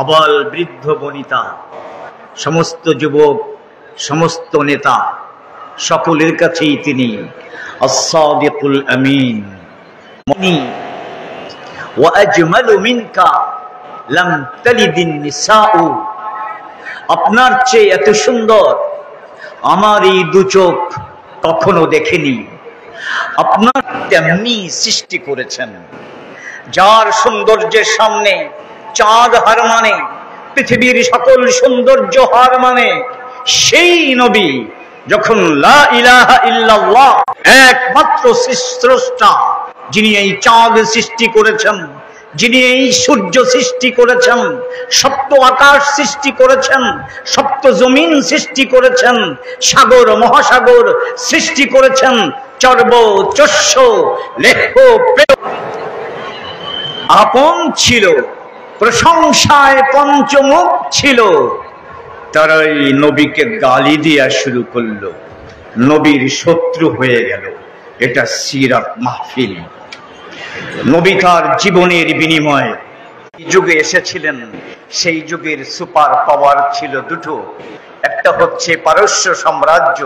আবাল বৃদ্ধ বনিতা, সমস্ত যুবক, সমস্ত নেতা, সকলের কাছেই তিনি আস-সাদিকুল আমিন। ওয়া আজমালু মিনকা লাম তালিদিন নিসাউ, আপনার চেয়ে এত সুন্দর আমার এই দু চোখ কখনো দেখেনি। আপনার তেমনি সৃষ্টি করেছেন, যার সৌন্দর্যের সামনে চাঁদ হার মানে, পৃথিবীর সকল সৌন্দর্য হার মানে, সেই নবী যখন লা ইলাহা ইল্লাল্লাহ, একমাত্র স্রষ্টা, যিনি এই চাঁদ সৃষ্টি করেছেন, যিনি এই সূর্য সৃষ্টি করেছেন, সপ্ত আকাশ সৃষ্টি করেছেন, সপ্ত জমিন সৃষ্টি করেছেন, সাগর মহাসাগর সৃষ্টি করেছেন, চর্ব চস্য লেহ আপন ছিল, প্রশংসায় পঞ্চমুখ ছিল, তারাই নবীকে গালি দেয়া শুরু করলো, নবীর শত্রু হয়ে গেল। এটা সিরাত মাহফিল। নবী তার জীবনের বিনিময়ে যুগে এসেছিলেন, সেই যুগের সুপার পাওয়ার ছিল দুটো, একটা হচ্ছে পারস্য সাম্রাজ্য,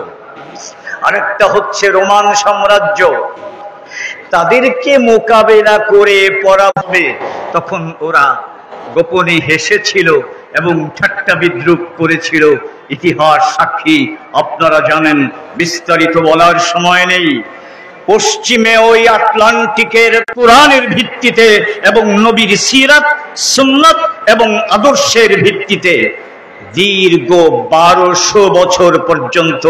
আরেকটা হচ্ছে রোমান সাম্রাজ্য। তাদেরকে মোকাবেলা করে পরাভবে তখন ওরা গোপনে হেসেছিল এবং ঠাট্টা বিদ্রুপ করেছিল। ইতিহাস সাক্ষী, আপনারা জানেন, বিস্তারিত বলার সময় নেই। পশ্চিমে ওই আটলান্টিকের কোরআনের ভিত্তিতে এবং নবীর সিরাত সুন্নাত এবং আদর্শের ভিত্তিতে দীর্ঘ 1200 বছর পর্যন্ত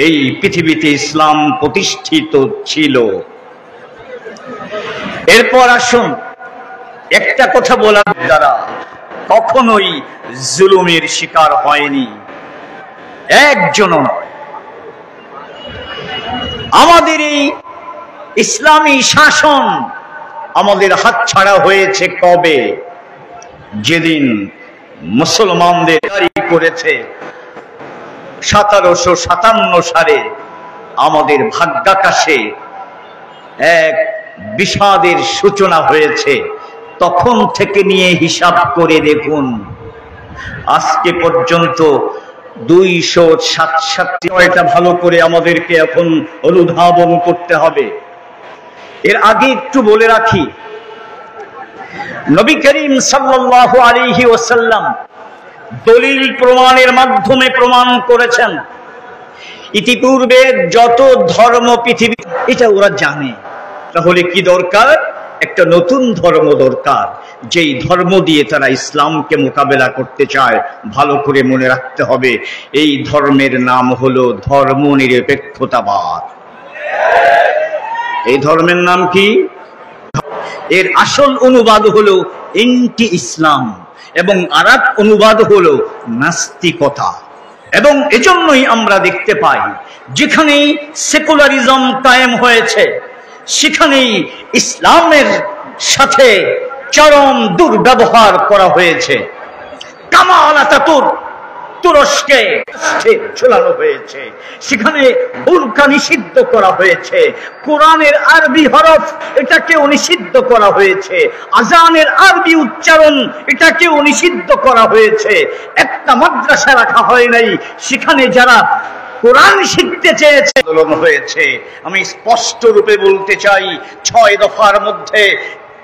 এই পৃথিবীতে ইসলাম প্রতিষ্ঠিত ছিল। এরপর আসুন, একটা কথা বলার দ্বারা কখনোই জুলুমের শিকার হয়নি, একজনও নয়। আমাদের এই ইসলামী শাসন আমাদের হাতছাড়া হয়েছে কবে? যেদিন মুসলমানদের জারি করেছে 1757 সালে আমাদের ভাগ্যাকাশে এক বিষাদের সূচনা হয়েছে। তখন থেকে নিয়ে হিসাব করে দেখুন, আজকে পর্যন্ত 267টা ভালো করে আমাদেরকে এখন অনুধাবন করতে হবে। এর আগে একটু বলে রাখি, নবী করিম সাল্লাল্লাহু আলাইহি ওয়াসাল্লাম দলিল প্রমাণের মাধ্যমে প্রমাণ করেছেন ইতিপূর্বে যত ধর্ম পৃথিবী, এটা ওরা জানে। তাহলে কি দরকার? একটা নতুন ধর্ম দরকার, যেই ধর্ম দিয়ে তারা ইসলামকে মোকাবেলা করতে চায়। ভালো করে মনে রাখতে হবে, এই ধর্মের নাম হলো ধর্মনিরপেক্ষতাবাদ। এই ধর্মের নাম কি? এর আসল অনুবাদ হলো এন্টি ইসলাম এবং আরেক অনুবাদ হলো নাস্তিকতা। এবং এজন্যই আমরা দেখতে পাই, যেখানেই সেকুলারিজম কায়েম হয়েছে, সেখানেই ইসলামের সাথে চরম দুর্ব্যবহার করা হয়েছে। কামাল আতাতুর্ক তুরস্কে ঝোলানো হয়েছে, সেখানে বুরকা নিষিদ্ধ করা হয়েছে, কোরআনের আরবি হরফ এটাকেও নিষিদ্ধ করা হয়েছে, আজানের আরবি উচ্চারণ এটাকেও নিষিদ্ধ করা হয়েছে। একটা মাদ্রাসা রাখা হয় নাই, সেখানে যারা কোরআন শিখতে চেয়েছে আন্দোলন হয়েছে। আমি স্পষ্ট রূপে বলতে চাই, 6 দফার মধ্যে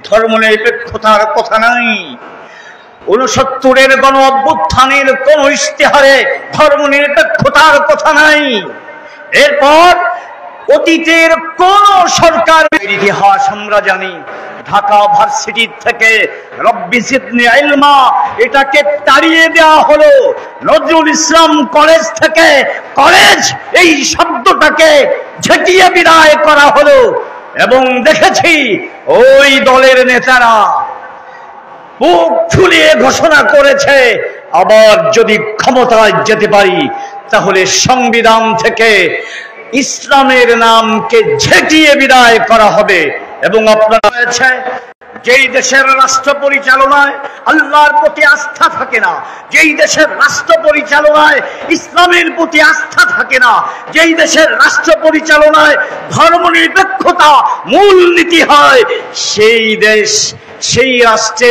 ধর্মনিরপেক্ষতার কথা নাই। 69-এর গণ অভ্যুত্থানের কোন ইশতেহারে ধর্মনিরপেক্ষতার কথা নাই। এরপর অতীতের কোন সরকার, ইতিহাস আমরা জানি, ঢাকা ভার্সিটি থেকে রব্বি জিদনি ইলমা এটাকে তাড়িয়ে দেওয়া হলো, নজরুল ইসলাম কলেজ থেকে কলেজ এই শব্দটাকে ঝেঁটিয়ে বিদায় করা হলো। এবং দেখেছি ওই দলের নেতারা বুক ফুলিয়ে ঘোষণা করেছে, আবার যদি ক্ষমতায় যেতে পারি তাহলে সংবিধান থেকে ইসলামের নামকে ঝেঁটিয়ে বিদায় করা হবে। এবং আপনারা হয়েছে, যেই দেশের রাষ্ট্র পরিচালনায় আল্লাহর প্রতি আস্থা থাকে না, যেই দেশের রাষ্ট্র পরিচালনায় ইসলামের প্রতি আস্থা থাকে না, যেই দেশের রাষ্ট্র পরিচালনায় ধর্মনিরপেক্ষতা মূল নীতি হয়, সেই দেশ, সেই রাষ্ট্রে